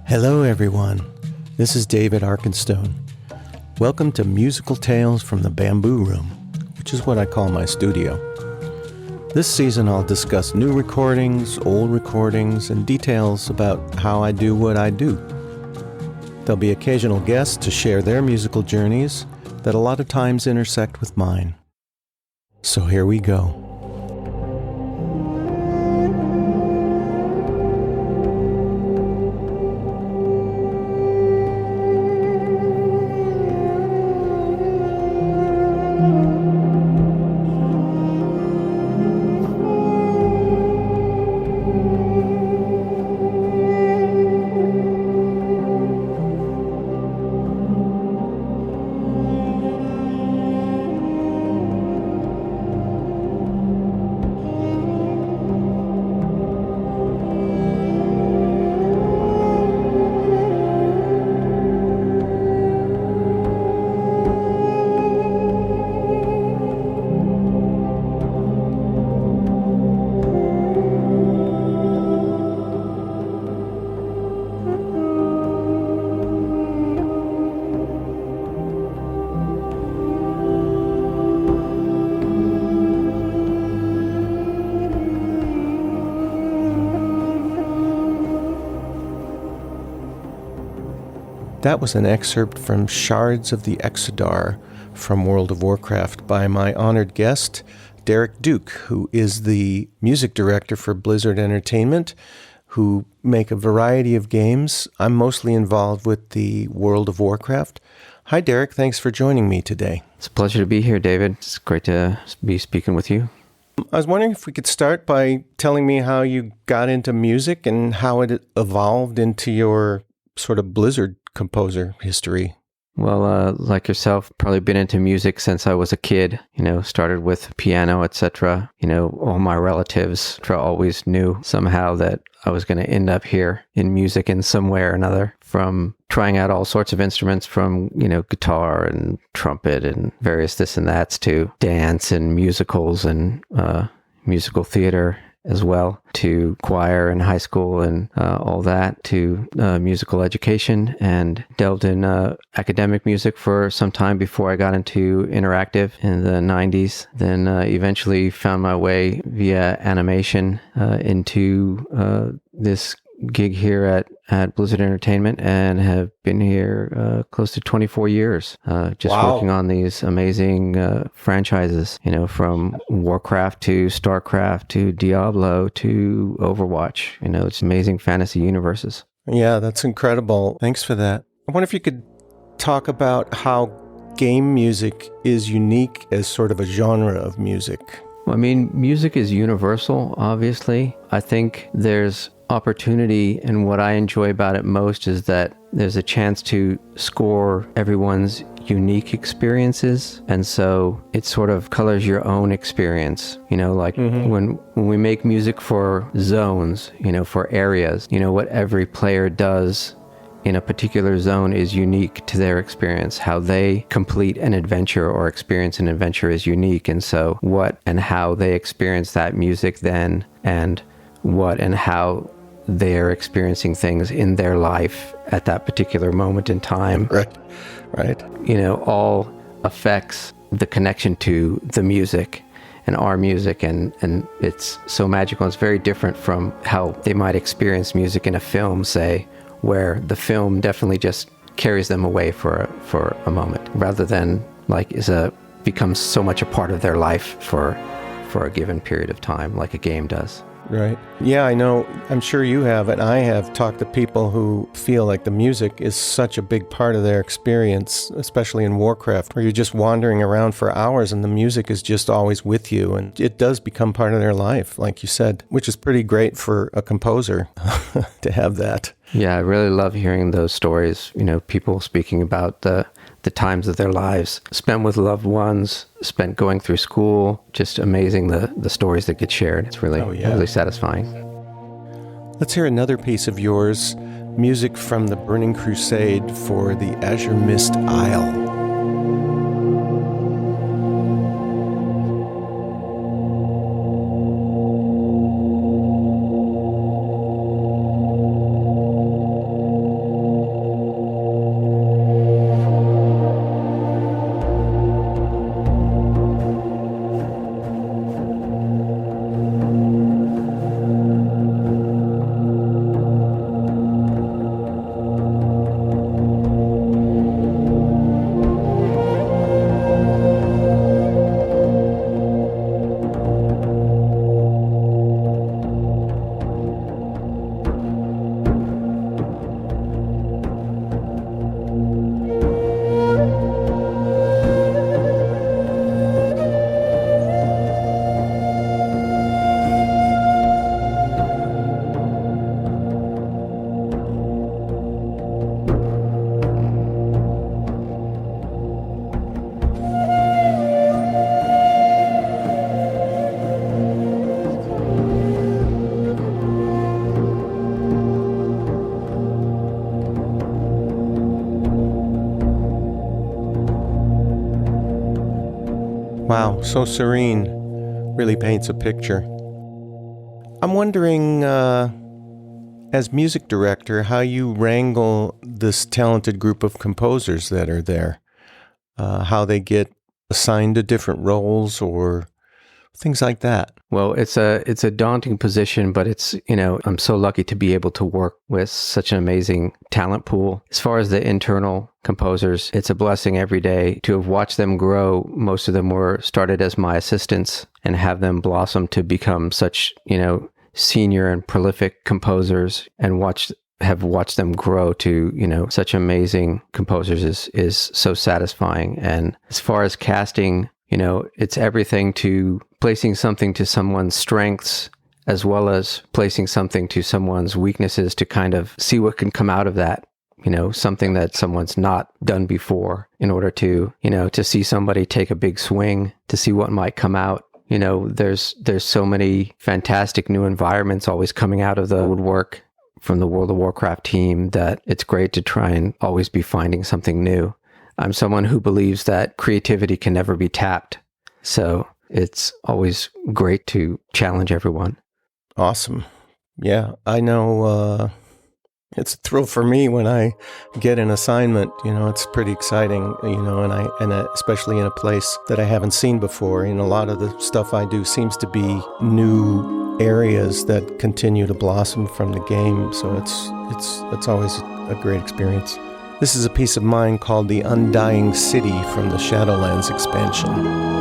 Hello everyone, this is David Arkenstone. Welcome to Musical Tales from the Bamboo Room, which is what I call my studio. This season I'll discuss new recordings, old recordings, and details about how I do what I do. There'll be occasional guests to share their musical journeys that a lot of times intersect with mine. So here we go. That was an excerpt from Shards of the Exodar from World of Warcraft by my honored guest, Derek Duke, who is the music director for Blizzard Entertainment, who make a variety of games. I'm mostly involved with the World of Warcraft. Hi, Derek. Thanks for joining me today. It's a pleasure to be here, David. It's great to be speaking with you. I was wondering if we could start by telling me how you got into music and how it evolved into your sort of Blizzard composer history. Well, like yourself, probably been into music since I was a kid, started with piano, etc. All my relatives always knew somehow that I was going to end up here in music in some way or another, from trying out all sorts of instruments from, guitar and trumpet and various this and that's to dance and musicals and musical theater as well, to choir in high school and all that, to musical education, and delved in academic music for some time before I got into interactive in the 90s. Then eventually found my way via animation into this gig here at Blizzard Entertainment, and have been here close to 24 years, Wow. Working on these amazing franchises, from Warcraft to StarCraft to Diablo to Overwatch. It's amazing fantasy universes. Yeah, that's incredible. Thanks for that. I wonder if you could talk about how game music is unique as sort of a genre of music. I mean, music is universal, obviously. I think there's opportunity, and what I enjoy about it most is that there's a chance to score everyone's unique experiences, and so it sort of colors your own experience. When we make music for zones, for areas, what every player does in a particular zone is unique to their experience. How they complete an adventure or experience an adventure is unique, and so what and how they experience that music then, and what and how they're experiencing things in their life at that particular moment in time. Right. All affects the connection to the music and our music, and it's so magical. It's very different from how they might experience music in a film, say, where the film definitely just carries them away for a moment, rather than becomes so much a part of their life for a given period of time, like a game does. Right. Yeah, I know. I'm sure you have, and I have talked to people who feel like the music is such a big part of their experience, especially in Warcraft, where you're just wandering around for hours and the music is just always with you, and it does become part of their life, like you said, which is pretty great for a composer to have that. Yeah, I really love hearing those stories, people speaking about the times of their lives spent with loved ones, spent going through school. Just amazing, the stories that get shared. It's really, really satisfying. Let's hear another piece of yours, music from the Burning Crusade for the Azure Mist Isle. Wow, so serene. Really paints a picture. I'm wondering, as music director, how you wrangle this talented group of composers that are there. How they get assigned to different roles or things like that. Well, it's a daunting position, but it's, I'm so lucky to be able to work with such an amazing talent pool. As far as the internal composers, it's a blessing every day to have watched them grow. Most of them were started as my assistants and have them blossom to become such, senior and prolific composers, and have watched them grow to, such amazing composers is so satisfying. And as far as casting, it's everything to placing something to someone's strengths as well as placing something to someone's weaknesses to kind of see what can come out of that, something that someone's not done before, in order to, to see somebody take a big swing, to see what might come out. There's so many fantastic new environments always coming out of the woodwork from the World of Warcraft team that it's great to try and always be finding something new. I'm someone who believes that creativity can never be tapped. So it's always great to challenge everyone. Awesome. Yeah, I know it's a thrill for me when I get an assignment. It's pretty exciting, and especially in a place that I haven't seen before. A lot of the stuff I do seems to be new areas that continue to blossom from the game. So it's always a great experience. This is a piece of mine called The Undying City from the Shadowlands expansion.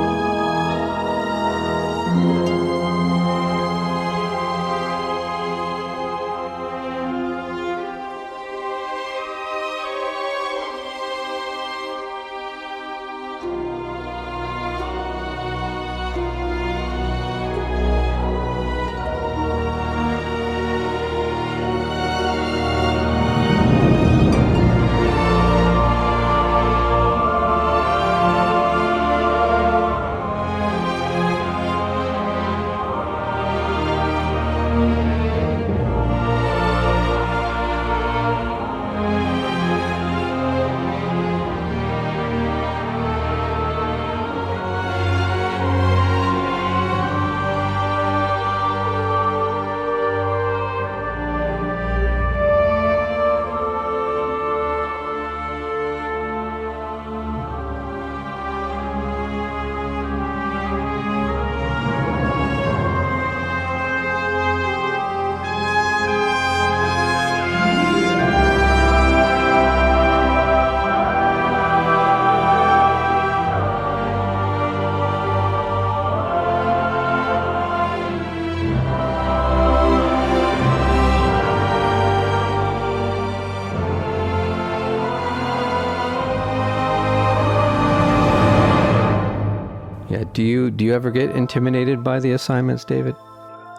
Do you ever get intimidated by the assignments, David?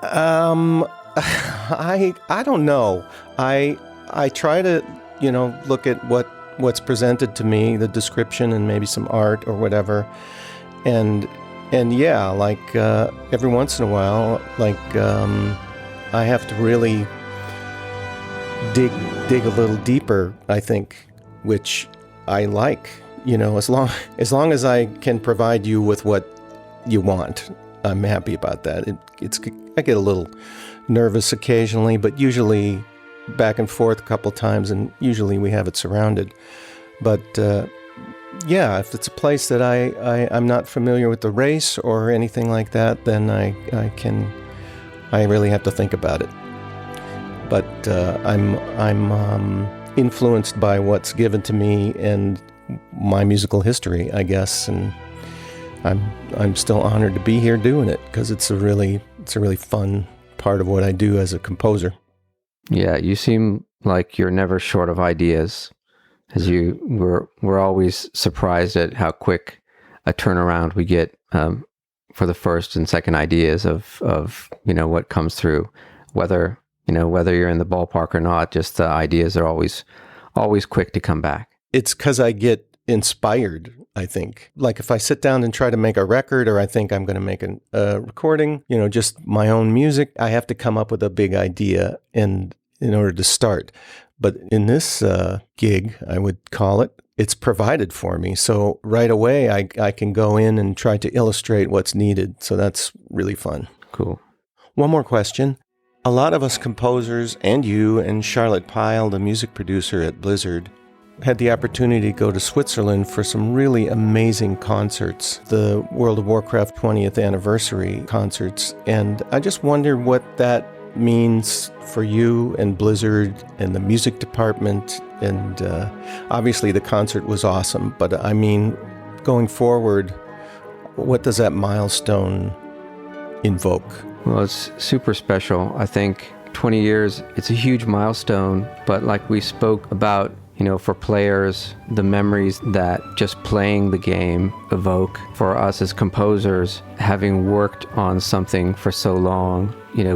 I don't know. I try to, look at what's presented to me, the description and maybe some art or whatever. And yeah, like every once in a while, like I have to really dig a little deeper, I think, which I like, as long as I can provide you with what you want, I'm happy about that. I get a little nervous occasionally, but usually back and forth a couple times, and usually we have it surrounded. But yeah, if it's a place that I'm not familiar with the race or anything like that, then I really have to think about it. But I'm influenced by what's given to me and my musical history, I guess, and I'm still honored to be here doing it because it's a really fun part of what I do as a composer. Yeah, you seem like you're never short of ideas, as we're always surprised at how quick a turnaround we get for the first and second ideas of what comes through, whether you're in the ballpark or not. Just the ideas are always quick to come back. It's because I get inspired, I think. Like if I sit down and try to make a record, or I think I'm going to make a recording, just my own music, I have to come up with a big idea in order to start. But in this gig, I would call it, it's provided for me. So right away, I can go in and try to illustrate what's needed. So that's really fun. Cool. One more question. A lot of us composers, and you and Charlotte Pyle, the music producer at Blizzard, had the opportunity to go to Switzerland for some really amazing concerts, the World of Warcraft 20th anniversary concerts. And I just wonder what that means for you and Blizzard and the music department. And obviously the concert was awesome, but I mean, going forward, what does that milestone invoke? Well, it's super special. I think 20 years, it's a huge milestone, but like we spoke about, for players, the memories that just playing the game evoke for us as composers, having worked on something for so long,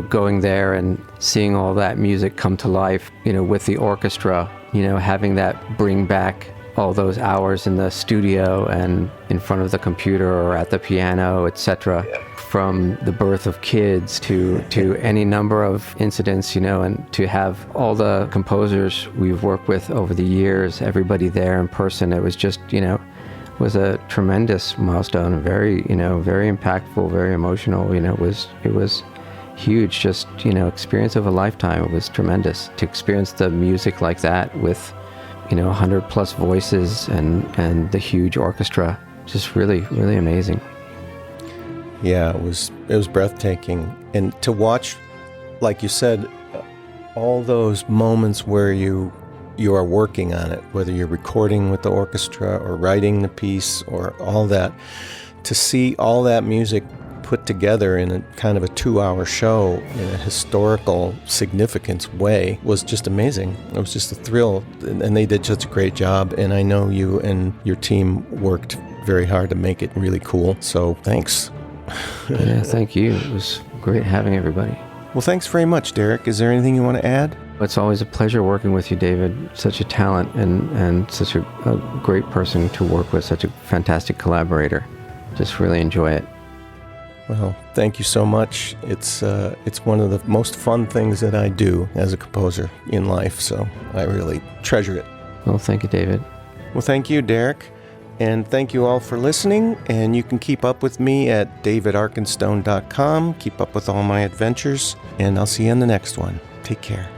going there and seeing all that music come to life, with the orchestra, having that bring back all those hours in the studio and in front of the computer or at the piano, etc. From the birth of kids to any number of incidents, and to have all the composers we've worked with over the years, everybody there in person, it was just, was a tremendous milestone, very, very impactful, very emotional, it was huge, just, experience of a lifetime. It was tremendous to experience the music like that with 100 plus voices and the huge orchestra. Just really, really amazing. Yeah, it was breathtaking. And to watch, like you said, all those moments where you are working on it, whether you're recording with the orchestra or writing the piece or all that, to see all that music put together in a kind of a 2-hour show in a historical significance way was just amazing. It was just a thrill, and they did such a great job, and I know you and your team worked very hard to make it really cool, so thanks. Yeah, thank you. It was great having everybody. Well, thanks very much, Derek. Is there anything you want to add? It's always a pleasure working with you, David. Such a talent and such a great person to work with, such a fantastic collaborator. Just really enjoy it. Well, thank you so much. It's one of the most fun things that I do as a composer in life, so I really treasure it. Well, thank you, David. Well, thank you, Derek. And thank you all for listening. And you can keep up with me at davidarkenstone.com. Keep up with all my adventures. And I'll see you in the next one. Take care.